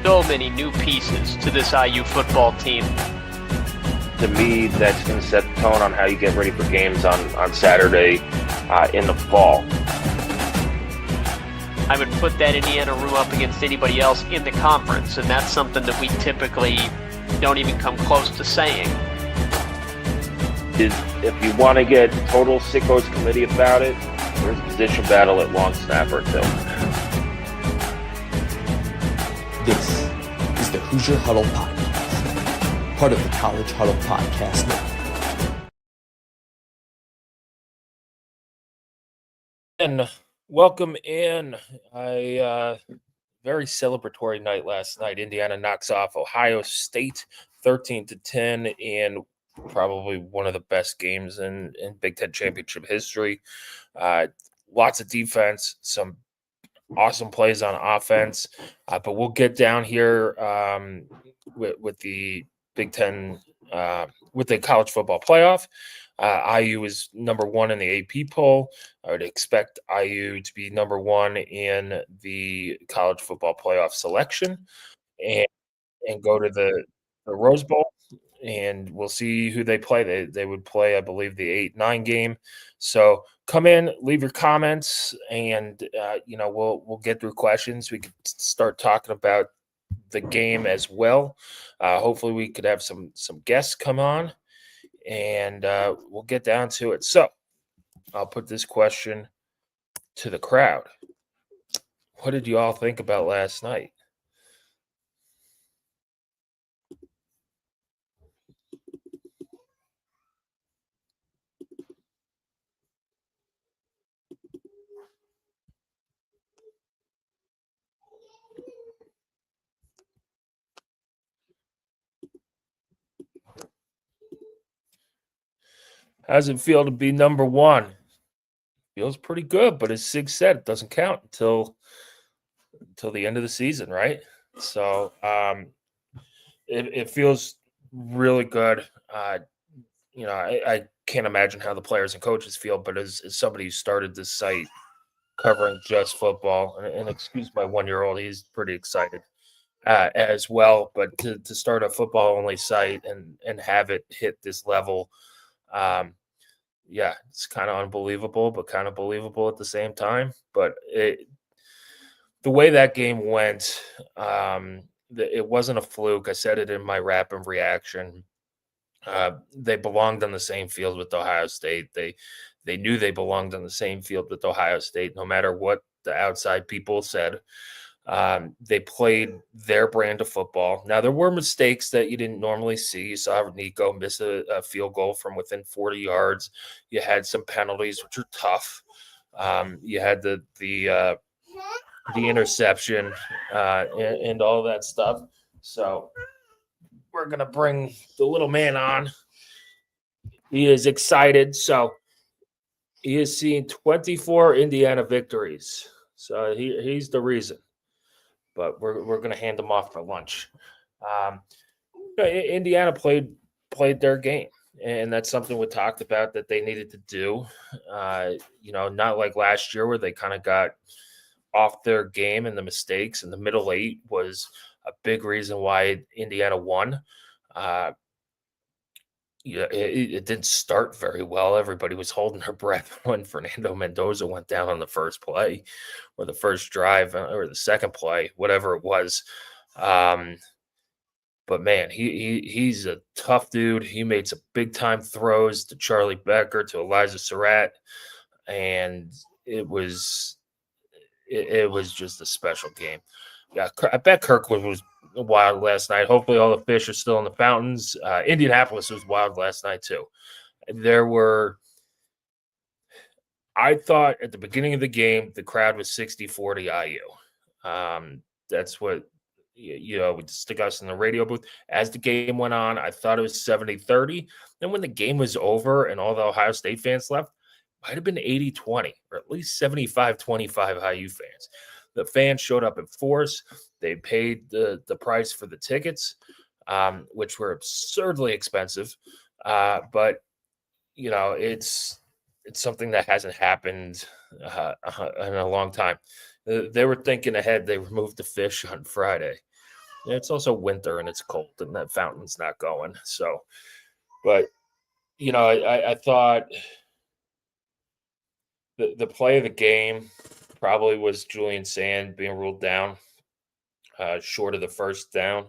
so many new pieces to this IU football team. To me, that's going to set the tone on how you get ready for games on Saturday in the fall. I would put that Indiana room up against anybody else in the conference, and that's something that we typically don't even come close to saying. If you want to get total sickos committee about it, there's a position battle at long snapper too. This is the Hoosier Huddle Podcast, part of the College Huddle Podcast Network. And welcome in. A very celebratory night last night. Indiana knocks off Ohio State 13-10 in probably one of the best games in Big Ten championship history. Lots of defense, some awesome plays on offense, but we'll get down here with the Big Ten, with the college football playoff. IU is number one in the AP poll. I would expect IU to be number one in the college football playoff selection and go to the Rose Bowl. And we'll see who they play. They would play, I believe, the 8-9 game. So come in, leave your comments, and we'll get through questions. We could start talking about the game as well. Hopefully, we could have some guests come on, and we'll get down to it. So I'll put this question to the crowd. What did you all think about last night? How does it feel to be number one? Feels pretty good, but as Sig said, it doesn't count until the end of the season, right? So it feels really good. I can't imagine how the players and coaches feel, but as somebody who started this site covering just football, and excuse my 1-year-old, he's pretty excited as well. But to start a football-only site and have it hit this level, it's kind of unbelievable, but kind of believable at the same time. But the way that game went, it wasn't a fluke. I said it in my rapid reaction. They belonged on the same field with Ohio State. They knew they belonged on the same field with Ohio State, no matter what the outside people said. They played their brand of football. Now, there were mistakes that you didn't normally see. You saw Nico miss a field goal from within 40 yards. You had some penalties, which are tough. You had the interception and all that stuff. So we're going to bring the little man on. He is excited. So he has seen 24 Indiana victories. So he's the reason. But we're going to hand them off for lunch. Indiana played their game, and that's something we talked about that they needed to do. Not like last year where they kind of got off their game and the mistakes, and the middle eight was a big reason why Indiana won. It didn't start very well. Everybody was holding their breath when Fernando Mendoza went down on the first play or the first drive or the second play, whatever it was. But, man, he's a tough dude. He made some big-time throws to Charlie Becker, to Elijah Surratt, and it was just a special game. Yeah, I bet Kirkwood was wild last night. Hopefully all the fish are still in the fountains. Indianapolis was wild last night too. I thought at the beginning of the game, the crowd was 60-40 IU. That's what, we discussed in the radio booth. As the game went on, I thought it was 70-30. Then when the game was over and all the Ohio State fans left, it might have been 80-20 or at least 75-25 IU fans. The fans showed up in force. They paid the price for the tickets, which were absurdly expensive. But it's something that hasn't happened in a long time. They were thinking ahead. They removed the fish on Friday. It's also winter and it's cold, and that fountain's not going. So, but I thought the play of the game probably was Julian Sand being ruled down short of the first down.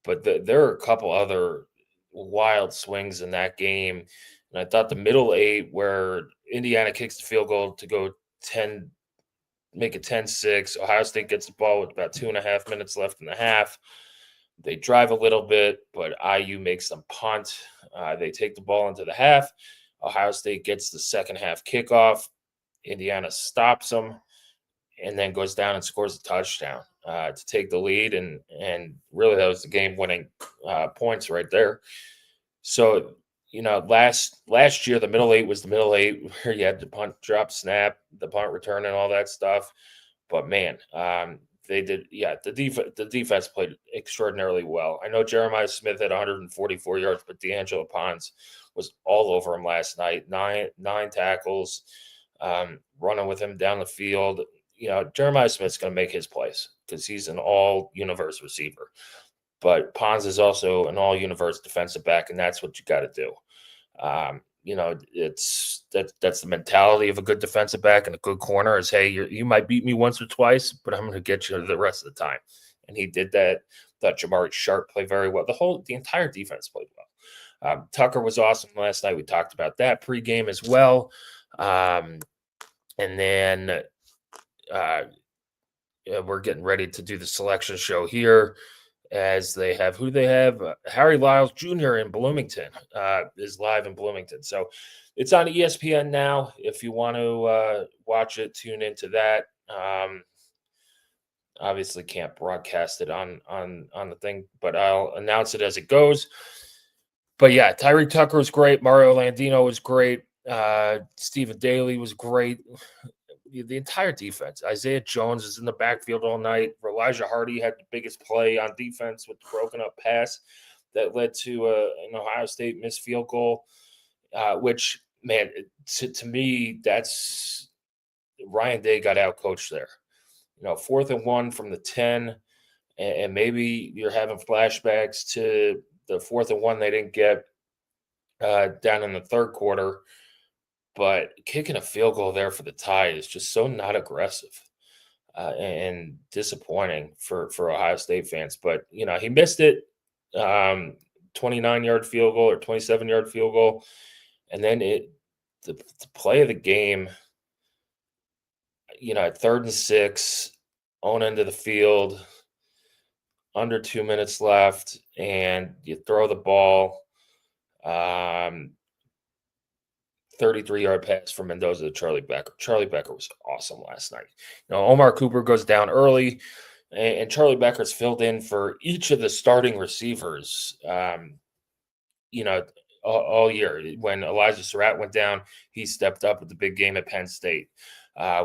But there are a couple other wild swings in that game. And I thought the middle eight, where Indiana kicks the field goal to go 10, make it 10-6. Ohio State gets the ball with about 2.5 minutes left in the half. They drive a little bit, but IU makes them punt. They take the ball into the half. Ohio State gets the second half kickoff. Indiana stops them and then goes down and scores a touchdown to take the lead. And really, that was the game-winning points right there. So, last year, the middle eight was the middle eight where you had the punt, drop, snap, the punt return, and all that stuff. But, man, they did. Yeah, the defense played extraordinarily well. I know Jeremiah Smith had 144 yards, but D'Angelo Pons was all over him last night. Nine tackles, running with him down the field. Jeremiah Smith's going to make his plays because he's an all-universe receiver. But Pons is also an all-universe defensive back, and that's what you got to do. That's the mentality of a good defensive back and a good corner is, hey, you might beat me once or twice, but I'm going to get you the rest of the time. And he did that. Thought Jamari Sharp played very well. The entire defense played well. Tucker was awesome last night. We talked about that pregame as well. And then we're getting ready to do the selection show here as they have Harry Lyles Jr. in Bloomington is live in Bloomington. So it's on ESPN now. If you want to watch it, tune into that. Obviously can't broadcast it on the thing, but I'll announce it as it goes. But yeah, Tyree Tucker was great. Mario Landino was great. Stephen Daly was great. The entire defense. Isaiah Jones is in the backfield all night. Elijah Hardy had the biggest play on defense with the broken up pass that led to an Ohio State missed field goal, which, man, to me, that's Ryan Day got out coached there. 4th and 1 from the 10, and maybe you're having flashbacks to the 4th and 1 they didn't get down in the third quarter. But kicking a field goal there for the tie is just so not aggressive and disappointing for Ohio State fans. But, he missed it, 29-yard field goal or 27-yard field goal. And then the play of the game, at 3rd and 6, own end of the field, under 2 minutes left, and you throw the ball. 33-yard pass from Mendoza to Charlie Becker. Charlie Becker was awesome last night. Omar Cooper goes down early, and Charlie Becker's filled in for each of the starting receivers, all year. When Elijah Surratt went down, he stepped up with the big game at Penn State.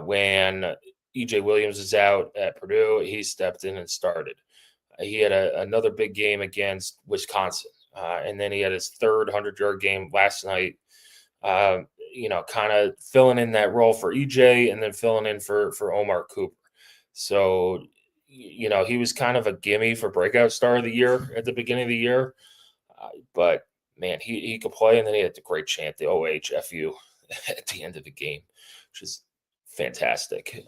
When E.J. Williams is out at Purdue, he stepped in and started. He had another big game against Wisconsin, and then he had his third 100-yard game last night. Kind of filling in that role for EJ and then filling in for Omar Cooper. So, he was kind of a gimme for breakout star of the year at the beginning of the year. But, man, he could play. And then he had the great chant, the OHFU, at the end of the game, which is fantastic.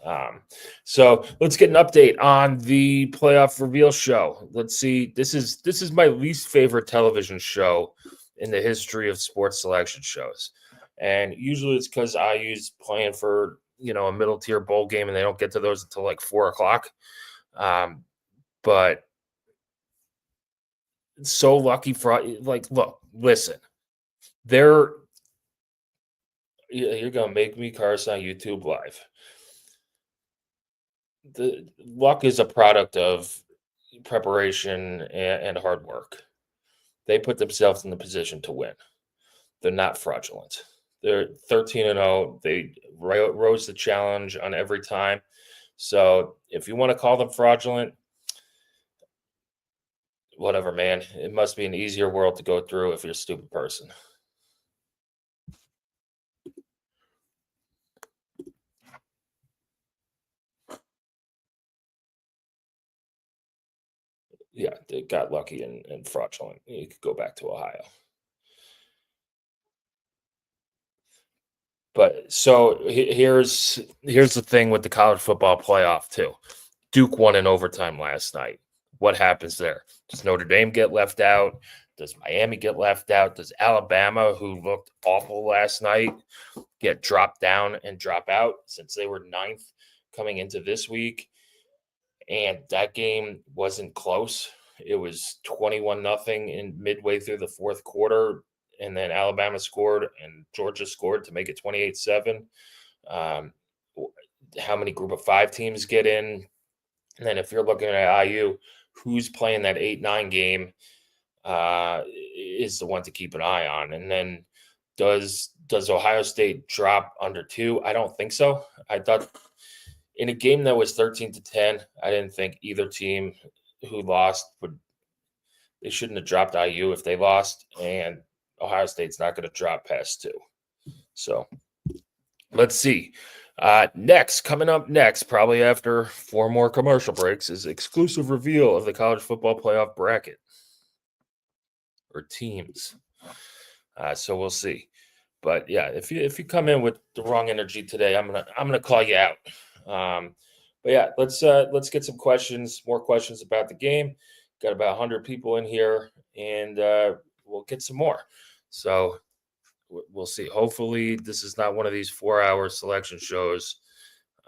So let's get an update on the playoff reveal show. Let's see. This is my least favorite television show in the history of sports selection shows. And usually it's because IU's playing for, a middle tier bowl game and they don't get to those until like 4:00. But it's so lucky for, look, listen, you're going to make me curse on YouTube Live. The luck is a product of preparation and hard work. They put themselves in the position to win. They're not fraudulent. They're 13-0. They rose the challenge on every time. So if you want to call them fraudulent, whatever, man. It must be an easier world to go through if you're a stupid person. Yeah, they got lucky and fraudulent. You could go back to Ohio. But so here's the thing with the college football playoff too. Duke won in overtime last night. What happens there? Does Notre Dame get left out? Does Miami get left out? Does Alabama, who looked awful last night, get dropped down and drop out since they were ninth coming into this week? And that game wasn't close. It was 21-0 in midway through the fourth quarter. And then Alabama scored and Georgia scored to make it 28-7. Um, how many group of five teams get in? And then if you're looking at IU, who's playing that 8-9 game is the one to keep an eye on. And then does Ohio State drop under 2? I don't think so. I thought in a game that was 13-10, I didn't think either team who lost they shouldn't have dropped IU if they lost, and Ohio State's not going to drop past 2. So let's see. Coming up next, probably after 4 more commercial breaks, is exclusive reveal of the college football playoff bracket or teams. So we'll see. But yeah, if you come in with the wrong energy today, I'm gonna call you out. But yeah, let's get some more questions about the game. Got about 100 people in here, and we'll get some more. So we'll see. Hopefully, this is not one of these 4-hour selection shows,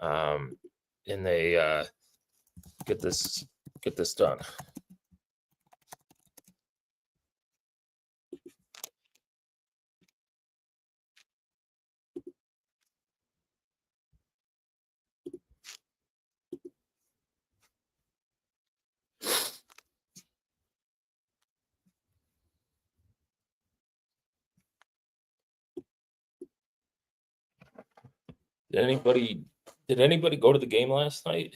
and they get this done. Did anybody go to the game last night?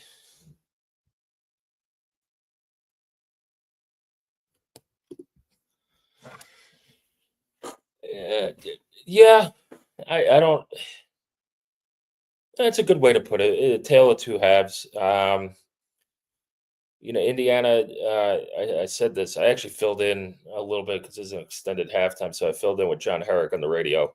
Yeah, I don't. That's a good way to put it. A tale of two halves. Indiana. I said this. I actually filled in a little bit because it's an extended halftime, so I filled in with John Herrick on the radio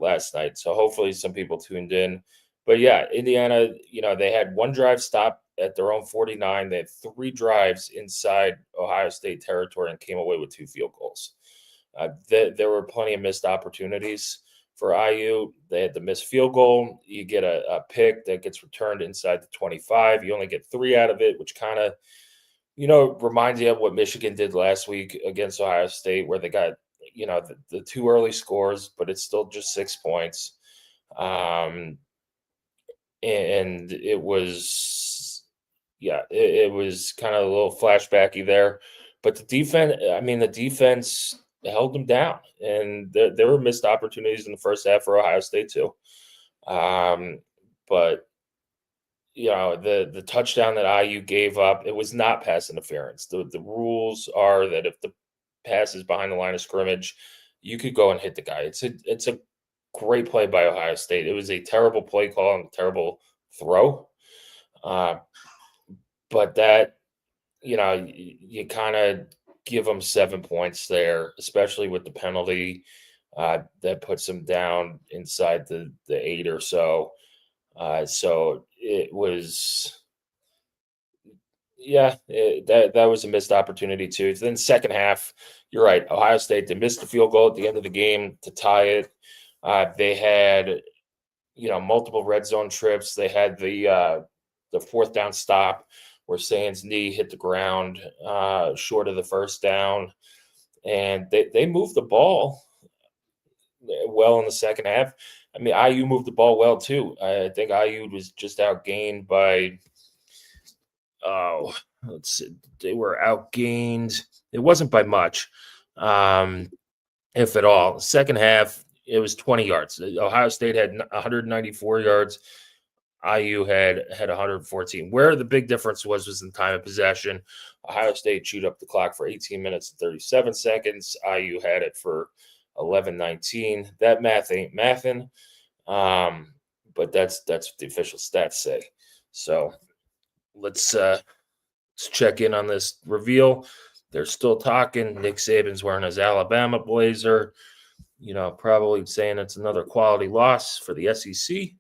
last night. So hopefully some people tuned in. But yeah, Indiana. They had one drive stop at their own 49. They had 3 drives inside Ohio State territory and came away with 2 field goals. There were plenty of missed opportunities for IU. They had the missed field goal. You get a pick that gets returned inside the 25. You only get 3 out of it, which kind of, reminds you of what Michigan did last week against Ohio State, where they got, the 2 early scores, but it's still just 6 points. And it was, it was kind of a little flashbacky there. But the defense held them down, and there were missed opportunities in the first half for Ohio State too. But the touchdown that IU gave up, it was not pass interference. The rules are that if the pass is behind the line of scrimmage, you could go and hit the guy. It's a great play by Ohio State. It was a terrible play call and a terrible throw. But that, you kind of give them 7 points there, especially with the penalty that puts them down inside the 8 or so. So it was, that was a missed opportunity too. Then second half, you're right. Ohio State, they missed the field goal at the end of the game to tie it. They had, multiple red zone trips. They had the 4th down stop where Sands' knee hit the ground short of the first down. And they moved the ball well in the second half. I mean, IU moved the ball well too. I think IU was just outgained by, let's see, they were outgained. It wasn't by much, if at all. Second half, it was 20 yards. Ohio State had 194 yards. IU had 114. Where the big difference was in time of possession. Ohio State chewed up the clock for 18 minutes and 37 seconds. IU had it for 11:19. That math ain't mathin', but that's what the official stats say. So let's Let's check in on this reveal. They're still talking. Nick Saban's wearing his Alabama blazer, probably saying it's another quality loss for the SEC.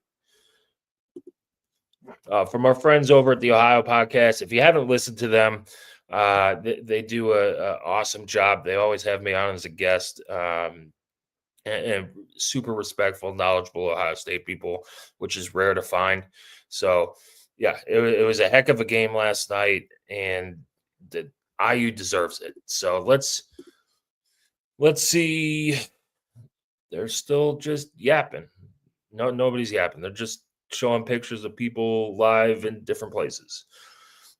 From our friends over at the Ohio Podcast, if you haven't listened to them, they do a awesome job. They always have me on as a guest, and super respectful, knowledgeable Ohio State people, which is rare to find. So, yeah, it was a heck of a game last night, and the IU deserves it. So let's see. They're still just yapping. No, nobody's yapping. They're just showing pictures of people live in different places.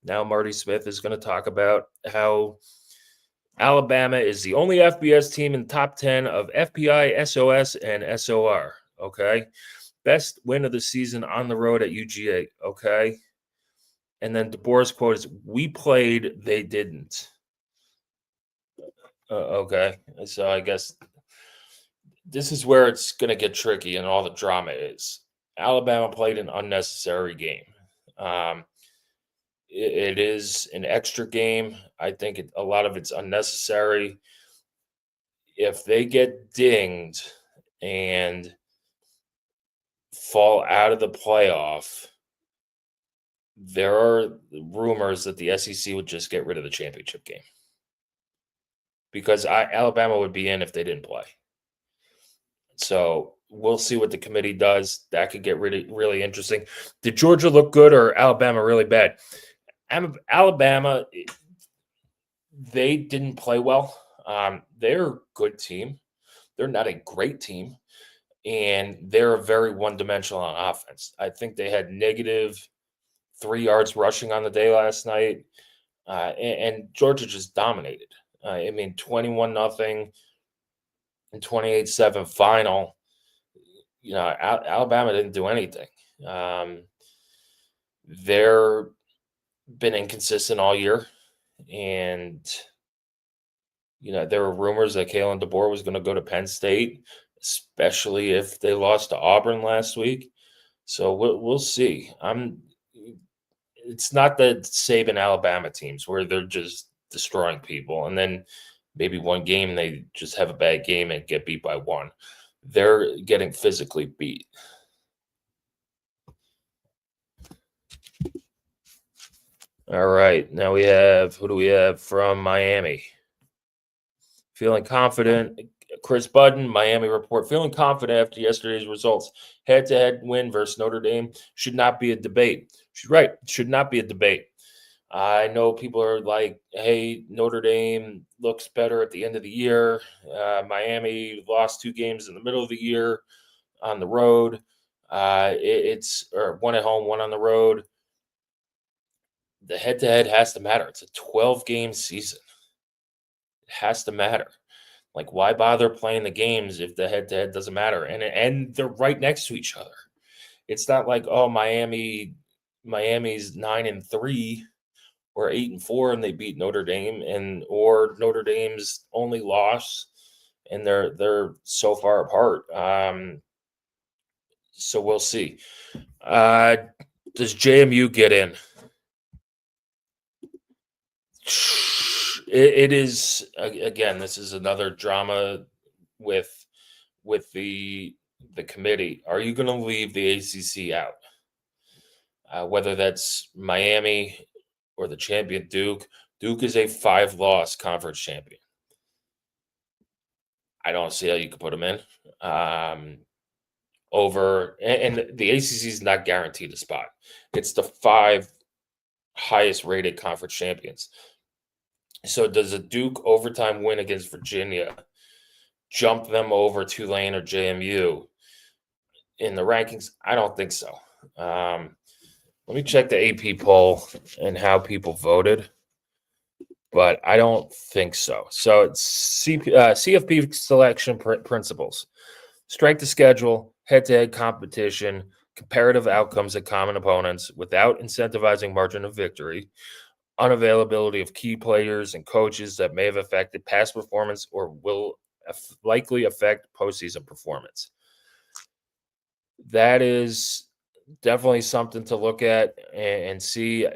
Now Marty Smith is going to talk about how Alabama is the only FBS team in the top 10 of FPI, SOS, and SOR. Okay. Best win of the season on the road at UGA. Okay. And then DeBoer's quote is, "We played, they didn't." Okay. So I guess this is where it's going to get tricky and all the drama is. Alabama played an unnecessary game. It is an extra game. I think a lot of it's unnecessary. If they get dinged and fall out of the playoff, there are rumors that the SEC would just get rid of the championship game because Alabama would be in if they didn't play. So we'll see what the committee does. That could get really, really interesting. Did Georgia look good or Alabama really bad? Alabama, they didn't play well. They're a good team. They're not a great team. And they're very one-dimensional on offense. I think they had negative 3 yards rushing on the day last night. And Georgia just dominated. 21-0 and 28-7 final. Alabama didn't do anything. They're been inconsistent all year. And, there were rumors that Kalen DeBoer was going to go to Penn State, especially if they lost to Auburn last week. So we'll see. It's not the Saban Alabama teams where they're just destroying people. And then maybe one game they just have a bad game and get beat by one. They're getting physically beat. All right. Now who do we have from Miami? Feeling confident. Chris Budden, Miami Report. Feeling confident after yesterday's results. Head-to-head win versus Notre Dame should not be a debate. She's right. Should not be a debate. I know people are like, hey, Notre Dame looks better at the end of the year. Miami lost 2 games in the middle of the year on the road. It's one at home, one on the road. The head-to-head has to matter. It's a 12-game season. It has to matter. Like, why bother playing the games if the head-to-head doesn't matter? And they're right next to each other. It's not like, oh, Miami's 9-3 or 8-4 and they beat Notre Dame, or Notre Dame's only loss and they're so far apart. So we'll see. Does JMU get in? It is, again, this is another drama with the committee. Are you going to leave the ACC out? Whether that's Miami or the champion Duke. Duke is a 5-loss conference champion. I don't see how you could put them in. And the ACC is not guaranteed a spot. It's the 5 highest rated conference champions. So does a Duke overtime win against Virginia jump them over Tulane or JMU in the rankings? I don't think so. Let me check the AP poll and how people voted, but I don't think so. So it's CFP selection principles: strength of schedule, head-to-head competition, comparative outcomes at common opponents without incentivizing margin of victory, unavailability of key players and coaches that may have affected past performance or will likely affect postseason performance. That is definitely something to look at and see.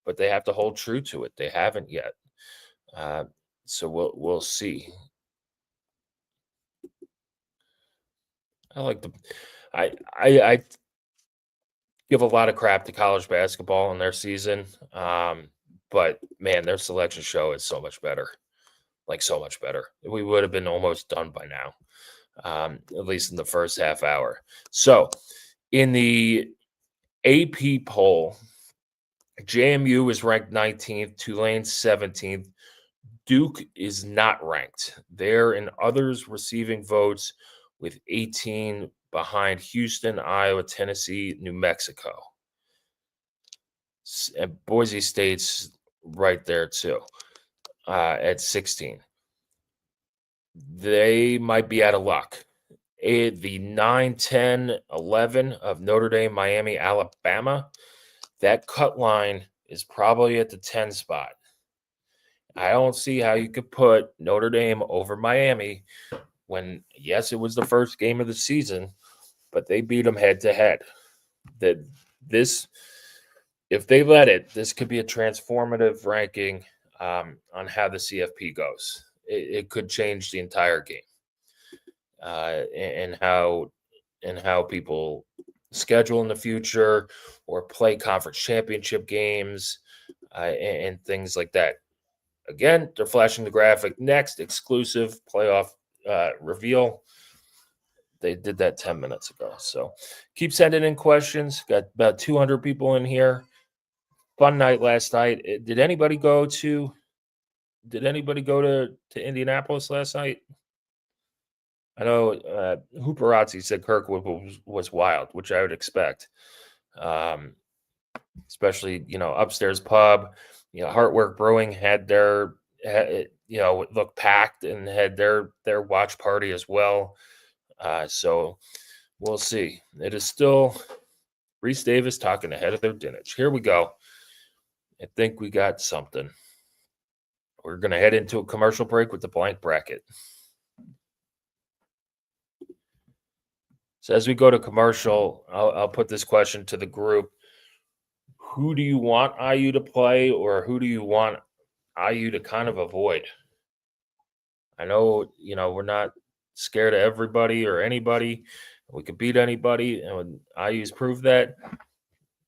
but they have to hold true to it. They haven't yet. So we'll see. I like the I give a lot of crap to college basketball in their season. But man, their selection show is so much better. Like so much better. We would have been almost done by now. At least in the first half hour. So in the AP poll, JMU is ranked 19th, Tulane 17th. Duke is not ranked. They're in others receiving votes with 18 behind Houston, Iowa, Tennessee, New Mexico. And Boise State's right there too at 16. They might be out of luck. The 9, 10, 11 of Notre Dame, Miami, Alabama, that cut line is probably at the 10 spot. I don't see how you could put Notre Dame over Miami when, yes, it was the first game of the season, but they beat them head to head. If they let it, this could be a transformative ranking on how the CFP goes. It could change the entire game and how people schedule in the future or play conference championship games and things like that. Again, they're flashing the graphic next, exclusive playoff reveal. They did that 10 minutes ago. So keep sending in questions. Got about 200 people in here. Fun night last night. Did anybody go to Indianapolis last night? I know Hooperazzi said Kirkwood was wild, which I would expect. Especially, upstairs pub. Heartwork Brewing had looked packed and had their watch party as well. So we'll see. It is still Reese Davis talking ahead of their dinage. Here we go. I think we got something. We're going to head into a commercial break with the blank bracket. So as we go to commercial, I'll put this question to the group. Who do you want IU to play, or who do you want IU to kind of avoid? I know, we're not scared of everybody or anybody. We could beat anybody, and IU's proved that.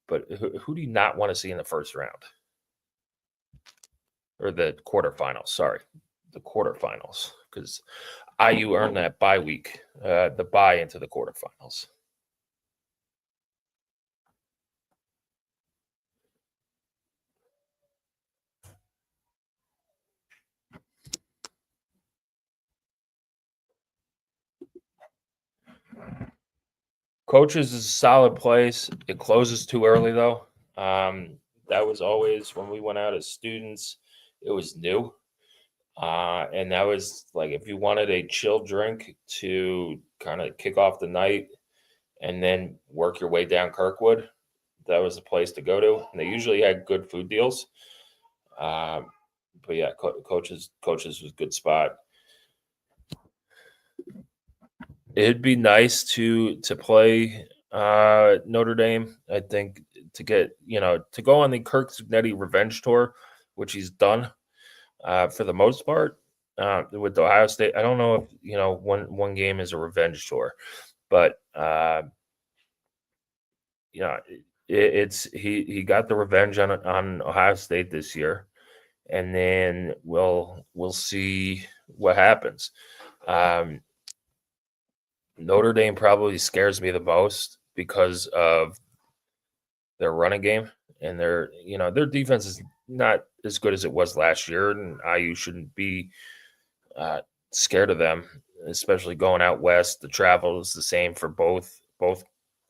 But who do you not want to see in the first round? Or the quarterfinals, sorry. The quarterfinals. Because IU earned that bye week, the bye into the quarterfinals. Coaches is a solid place. It closes too early, though. That was always when we went out as students, it was new. And that was like if you wanted a chill drink to kind of kick off the night and then work your way down Kirkwood, that was the place to go to. And they usually had good food deals. But yeah, coaches was a good spot. It'd be nice to play Notre Dame. I think to get to go on the Kirk Cignetti revenge tour, which he's done for the most part with Ohio State. I don't know if one game is a revenge tour, but it's he got the revenge on Ohio State this year, and then we'll see what happens. Notre Dame probably scares me the most because of their running game, and their defense is not as good as it was last year, and IU shouldn't be scared of them, especially going out west. The travel is the same for both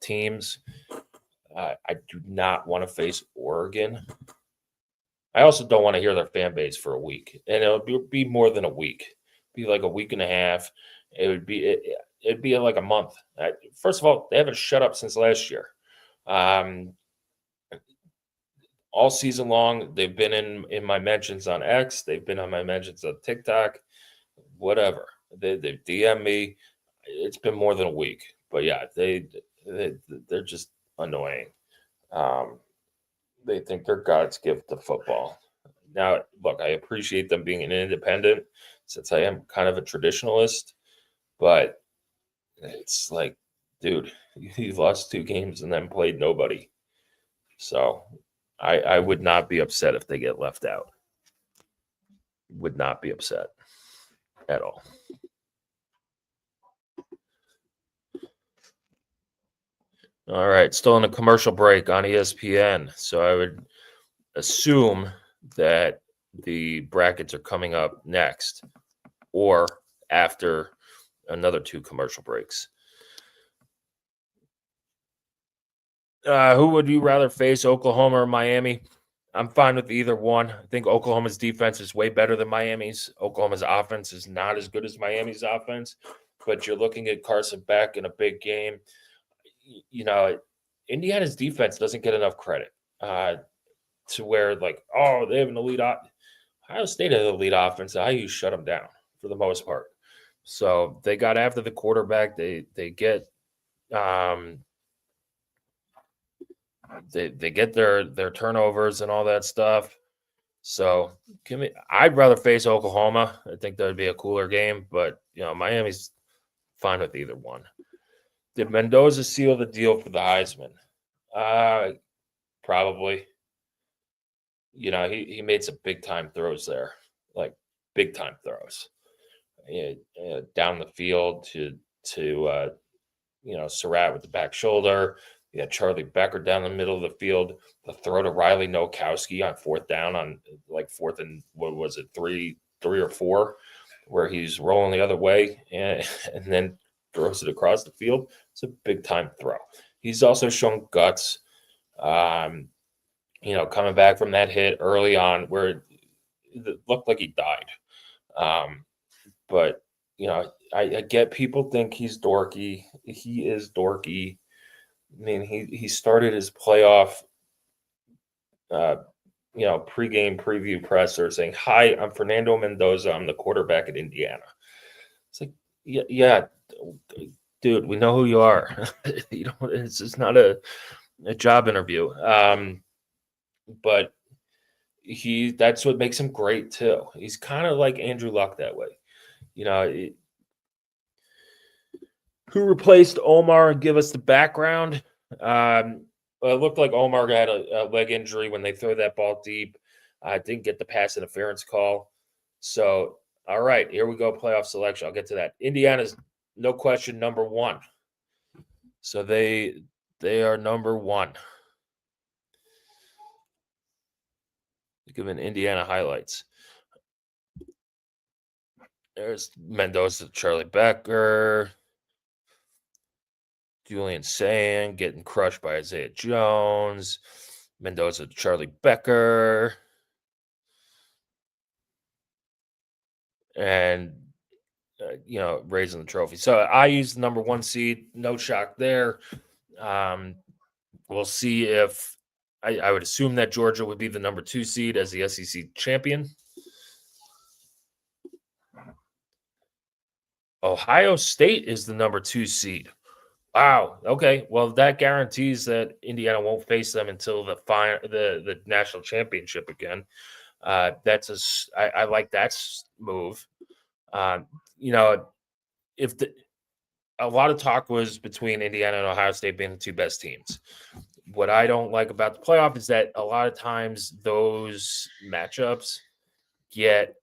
teams. I do not want to face Oregon. I also don't want to hear their fan base for a week, and it'll be more than a week. It'd be like a week and a half. It'd be like a month. First of all, they haven't shut up since last year. All season long, they've been in my mentions on X. They've been on my mentions on TikTok, whatever. They DM me. It's been more than a week. But yeah, they're just annoying. They think they're God's gift to football. Now, look, I appreciate them being an independent since I am kind of a traditionalist, but it's like, dude, you lost 2 games and then played nobody. So I would not be upset if they get left out. Would not be upset at all. All right, still in a commercial break on ESPN. So I would assume that the brackets are coming up next or after another 2 commercial breaks. Who would you rather face, Oklahoma or Miami? I'm fine with either one. I think Oklahoma's defense is way better than Miami's. Oklahoma's offense is not as good as Miami's offense, but you're looking at Carson Beck in a big game. You know, Indiana's defense doesn't get enough credit to where, like, oh, they have an elite Ohio State has an elite offense. IU shut them down for the most part. So they got after the quarterback. They get they get their turnovers and all that stuff. So I'd rather face Oklahoma. I think that would be a cooler game, but Miami's fine with either one. Did Mendoza seal the deal for the Heisman? Probably. He made some big time throws there, like big time throws. Down the field to Surratt with the back shoulder. You had Charlie Becker down the middle of the field. The throw to Riley Nowakowski on 4th down on like 4th and what was it, 3 or 4, where he's rolling the other way and then throws it across the field. It's a big time throw. He's also shown guts, coming back from that hit early on where it looked like he died. But I get people think he's dorky. He is dorky. I mean, he started his playoff, pregame preview presser saying, "Hi, I'm Fernando Mendoza. I'm the quarterback at Indiana." It's like, yeah, dude, we know who you are. It's just not a job interview. But that's what makes him great too. He's kind of like Andrew Luck that way. Who replaced Omar? Give us the background. It looked like Omar had a leg injury when they threw that ball deep. Didn't get the pass interference call. So, all right, here we go. Playoff selection. I'll get to that. Indiana's no question number 1. So they are number 1. Given Indiana highlights. There's Mendoza, Charlie Becker, Julian Sayin getting crushed by Isaiah Jones, Mendoza, Charlie Becker, and raising the trophy. So I used the number 1 seed. No shock there. We'll see if I would assume that Georgia would be the number 2 seed as the SEC champion. Ohio State is the number 2 seed. Wow. Okay. Well, that guarantees that Indiana won't face them until the national championship again. I like that move. If a lot of talk was between Indiana and Ohio State being the 2 best teams. What I don't like about the playoff is that a lot of times those matchups get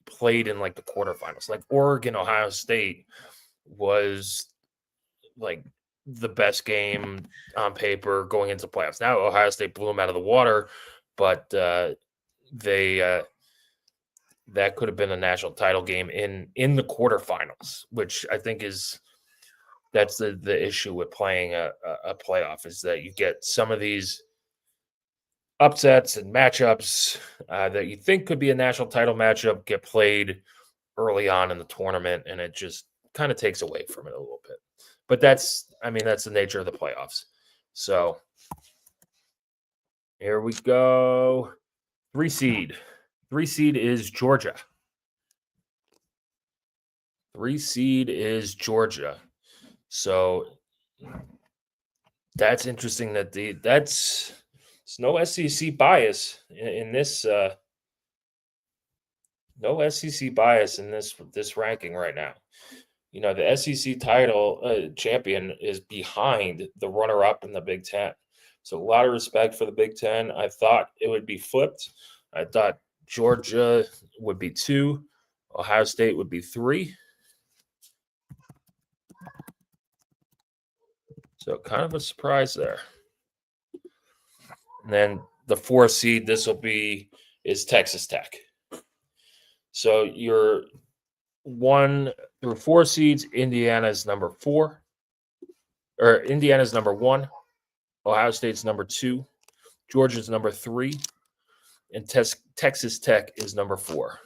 played in like the quarterfinals. Like Oregon, Ohio State was like the best game on paper going into playoffs. Now Ohio State blew them out of the water, but that could have been a national title game in the quarterfinals, which I think that's the issue with playing a playoff, is that you get some of these upsets and matchups that you think could be a national title matchup get played early on in the tournament, and it just kind of takes away from it a little bit. But that's the nature of the playoffs. So here we go. 3 seed. 3 seed is Georgia. 3 seed is Georgia. So that's interesting There's no SEC bias in this. No SEC bias in this ranking right now. The SEC title champion is behind the runner-up in the Big Ten. So a lot of respect for the Big Ten. I thought it would be flipped. I thought Georgia would be 2, Ohio State would be 3. So kind of a surprise there. And then the 4 seed, is Texas Tech. So your 1 through 4 seeds, Indiana's number 4, or Indiana's number 1, Ohio State's number 2, Georgia's number 3, and Texas Tech is number 4.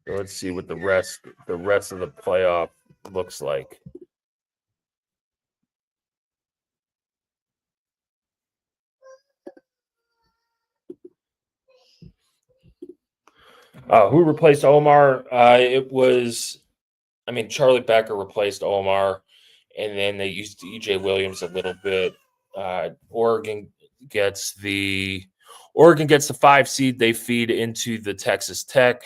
So let's see what the rest of the playoff looks like. Who replaced Omar? Charlie Becker replaced Omar, and then they used EJ Williams a little bit. Oregon gets the 5 seed. They feed into the Texas Tech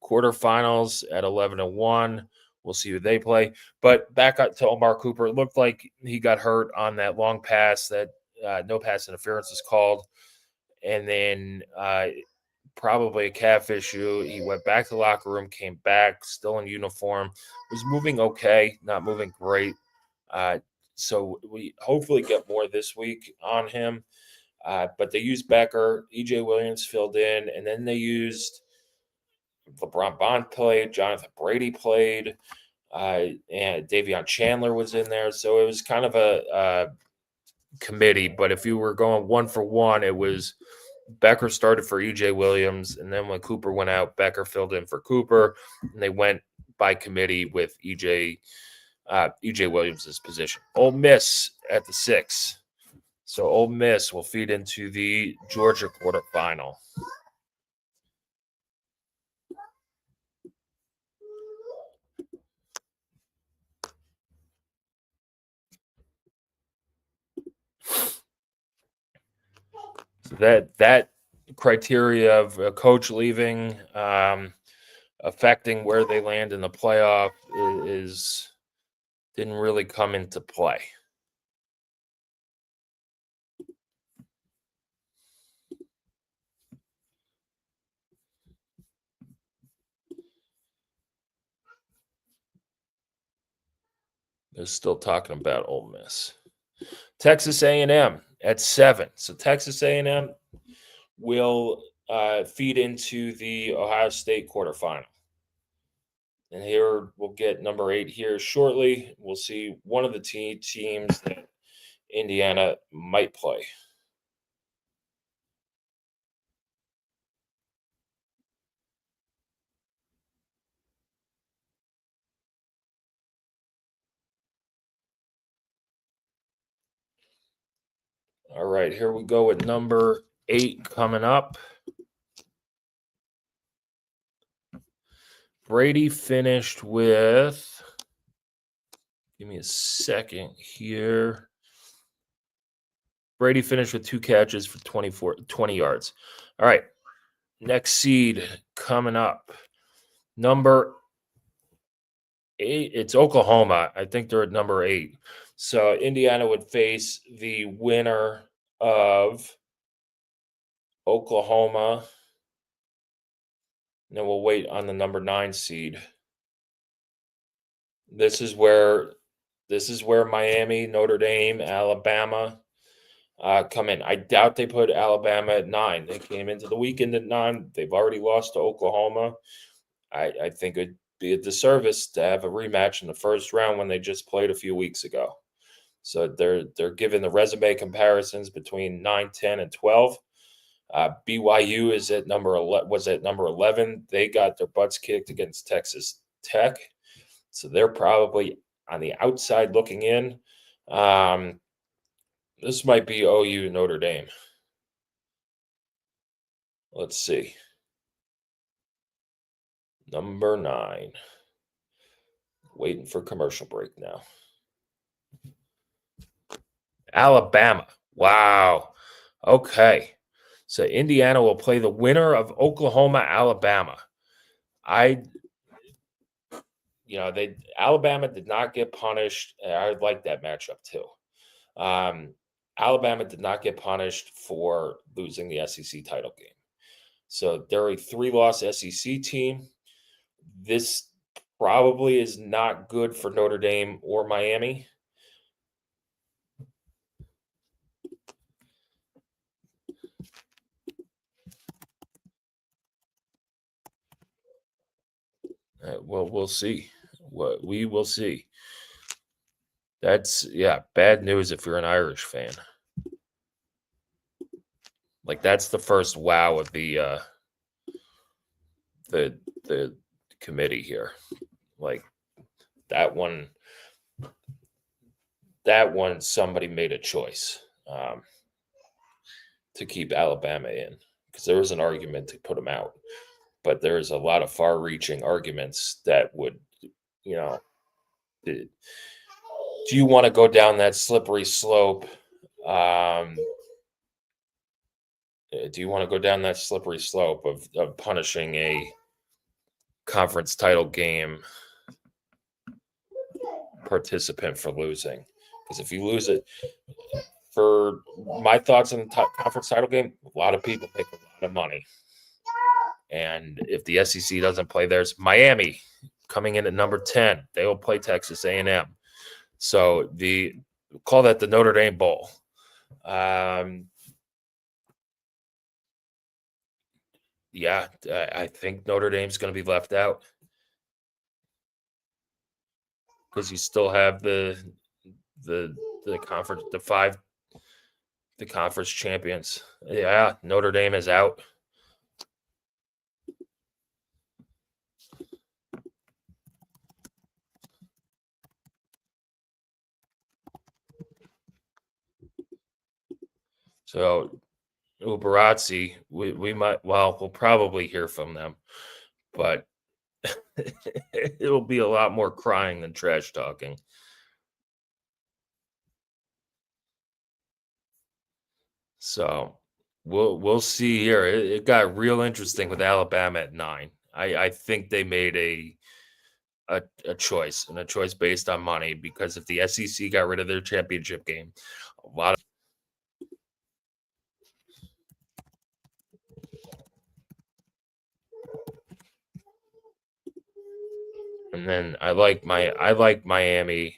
quarterfinals at 11-1. We'll see who they play. But back up to Omar Cooper. It looked like he got hurt on that long pass that no pass interference is called. And then probably a calf issue. He went back to the locker room, came back, still in uniform. Was moving okay, not moving great. So we hopefully get more this week on him. But they used Becker. EJ Williams filled in. And then they used LeBron Bond played, Jonathan Brady played, and Davion Chandler was in there. So it was kind of a committee. But if you were going 1 for 1, it was Becker started for EJ Williams. And then when Cooper went out, Becker filled in for Cooper. And they went by committee with EJ Williams' position. Ole Miss at the 6. So Ole Miss will feed into the Georgia quarterfinal. So that criteria of a coach leaving affecting where they land in the playoff didn't really come into play. They're still talking about Ole Miss. Texas A&M at 7. So Texas A&M will feed into the Ohio State quarterfinal. And here we'll get number 8 here shortly. We'll see one of the teams that Indiana might play. All right, here we go with number 8 coming up. Brady finished with, give me a second here. Brady finished with 2 catches for 20 yards. All right, next seed coming up. Number 8, it's Oklahoma. I think they're at number 8. So Indiana would face the winner of Oklahoma. And then we'll wait on the number 9 seed. This is where Miami, Notre Dame, Alabama come in. I doubt they put Alabama at 9. They came into the weekend at 9. They've already lost to Oklahoma. I think it'd be a disservice to have a rematch in the first round when they just played a few weeks ago. So they're giving the resume comparisons between 9, 10, and 12. BYU is at was at number 11. They got their butts kicked against Texas Tech. So they're probably on the outside looking in. This might be OU Notre Dame. Let's see. Number 9. Waiting for commercial break now. Alabama. Wow. Okay. So Indiana will play the winner of Oklahoma, Alabama. Alabama did not get punished. I like that matchup too. Alabama did not get punished for losing the SEC title game. So they're a 3-loss SEC team. This probably is not good for Notre Dame or Miami. Well, we'll see. We will see. That's bad news if you're an Irish fan. Like that's the first wow of the committee here. Like that one somebody made a choice to keep Alabama in because there was an argument to put them out. But there's a lot of far-reaching arguments that would, do you want to go down that slippery slope? Do you want to go down that slippery slope of punishing a conference title game participant for losing? Because if you lose it, for my thoughts on the conference title game, a lot of people make a lot of money. And if the SEC doesn't play theirs, Miami coming in at number 10, they will play Texas A&M. So call that the Notre Dame Bowl. I think Notre Dame's going to be left out because you still have the conference, the conference champions. Yeah, Notre Dame is out. So Uberazzi, we'll probably hear from them, but it'll be a lot more crying than trash talking. So we'll see here. It got real interesting with Alabama at 9. I think they made a choice, and a choice based on money, because if the SEC got rid of their championship game, a lot of and then I like Miami.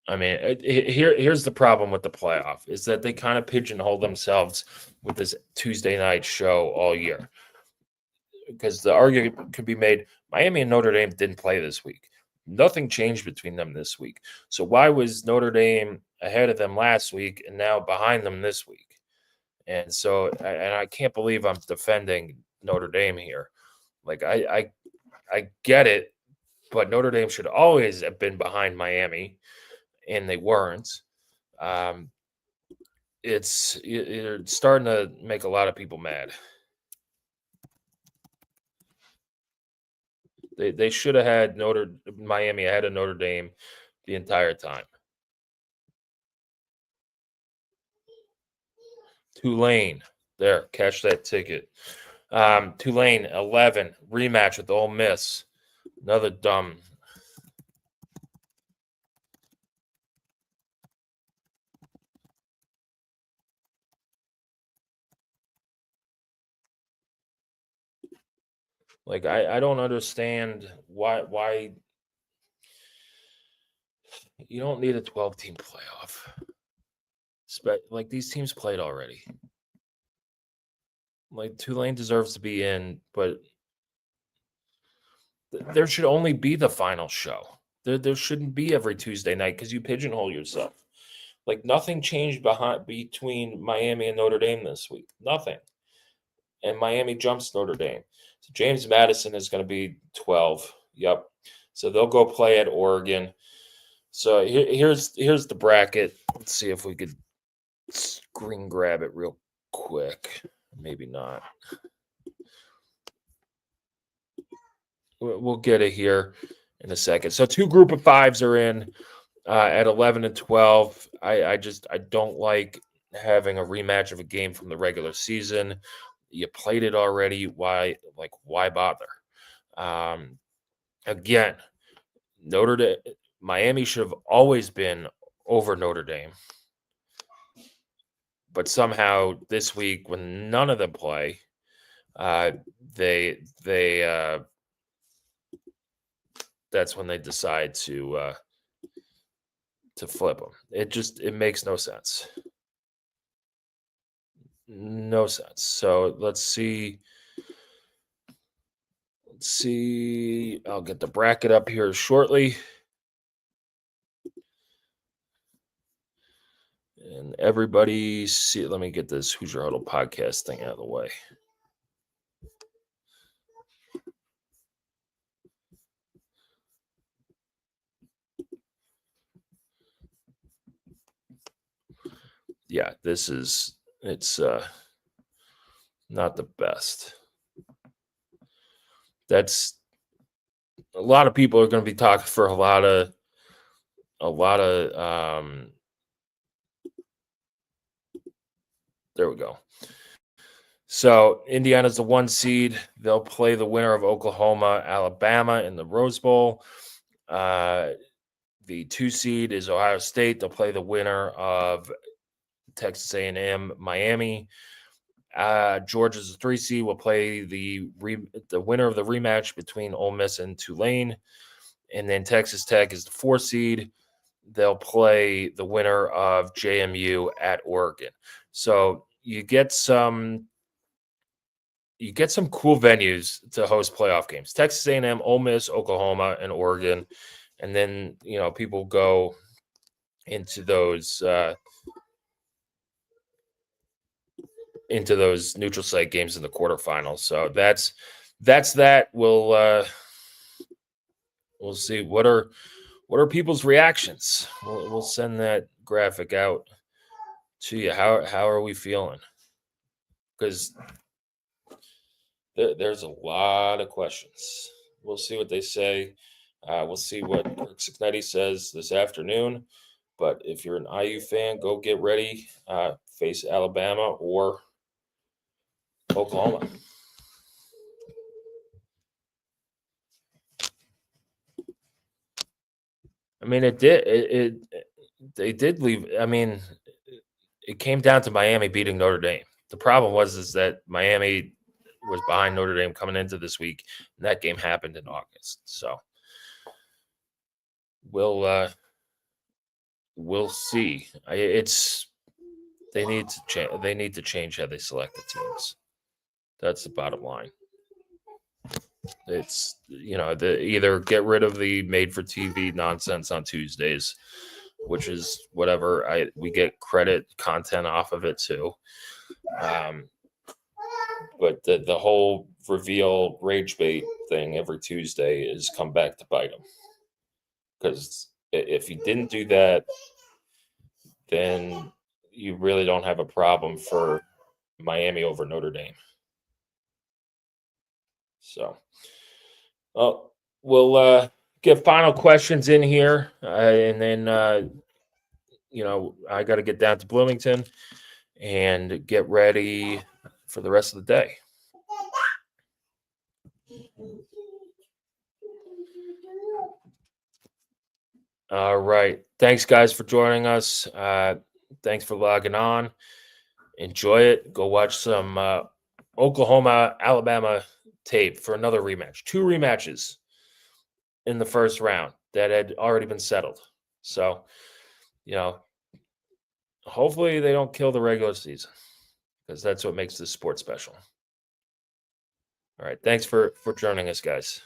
I mean, here's the problem with the playoff is that they kind of pigeonhole themselves with this Tuesday night show all year. Because the argument could be made, Miami and Notre Dame didn't play this week. Nothing changed between them this week. So why was Notre Dame ahead of them last week and now behind them this week? And so, and I can't believe I'm defending Notre Dame here. Like I get it, but Notre Dame should always have been behind Miami, and they weren't. It's starting to make a lot of people mad. They should have had Miami ahead of Notre Dame the entire time. Tulane, there, catch that ticket. Tulane 11 rematch with Ole Miss. Another dumb. Like I don't understand why you don't need a 12-team playoff. Like these teams played already. Like Tulane deserves to be in, but there should only be the final show. There shouldn't be every Tuesday night because you pigeonhole yourself. Like nothing changed between Miami and Notre Dame this week. Nothing. And Miami jumps Notre Dame. So James Madison is going to be 12. Yep. So they'll go play at Oregon. So here's the bracket. Let's see if we could screen grab it real quick. Maybe not. We'll get it here in a second. So 2 group of 5s are in at 11 and 12. I don't like having a rematch of a game from the regular season. You played it already. Why bother? Again, Miami should have always been over Notre Dame. But somehow this week, when none of them play, they that's when they decide to flip them. It makes no sense. No sense. So let's see. I'll get the bracket up here shortly. And everybody see, let me get this Hoosier Huddle podcast thing out of the way. Yeah, it's not the best. That's a lot of people are going to be talking for a lot of there we go. So Indiana's the 1 seed. They'll play the winner of Oklahoma, Alabama in the Rose Bowl. The 2 seed is Ohio State. They'll play the winner of Texas A&M, Miami. Georgia's the 3 seed. Will play the winner of the rematch between Ole Miss and Tulane. And then Texas Tech is the 4 seed. They'll play the winner of JMU at Oregon. So you get some cool venues to host playoff games. Texas A&M, Ole Miss, Oklahoma, and Oregon. And then, people go into those neutral site games in the quarterfinals. So that's that. We'll see what are people's reactions. We'll send that graphic out to you. How are we feeling? Because there's a lot of questions. We'll see what they say. We'll see what Kirk Cignetti says this afternoon. But if you're an IU fan, go get ready. Face Alabama or Oklahoma. I mean, they did leave. I mean, it came down to Miami beating Notre Dame. The problem is that Miami was behind Notre Dame coming into this week, and that game happened in August. So we'll see. They need to change. They need to change how they select the teams. That's the bottom line. It's either get rid of the made for TV nonsense on Tuesdays, which is whatever. We get credit content off of it too. But the whole reveal rage bait thing every Tuesday is come back to bite them. Because if you didn't do that, then you really don't have a problem for Miami over Notre Dame. So, we'll get final questions in here, and then I got to get down to Bloomington and get ready for the rest of the day. All right. Thanks, guys, for joining us. Thanks for logging on. Enjoy it. Go watch some Oklahoma, Alabama tape for another rematch. 2 rematches in the first round that had already been settled. So, hopefully they don't kill the regular season, because that's what makes this sport special. All right. Thanks for joining us, guys.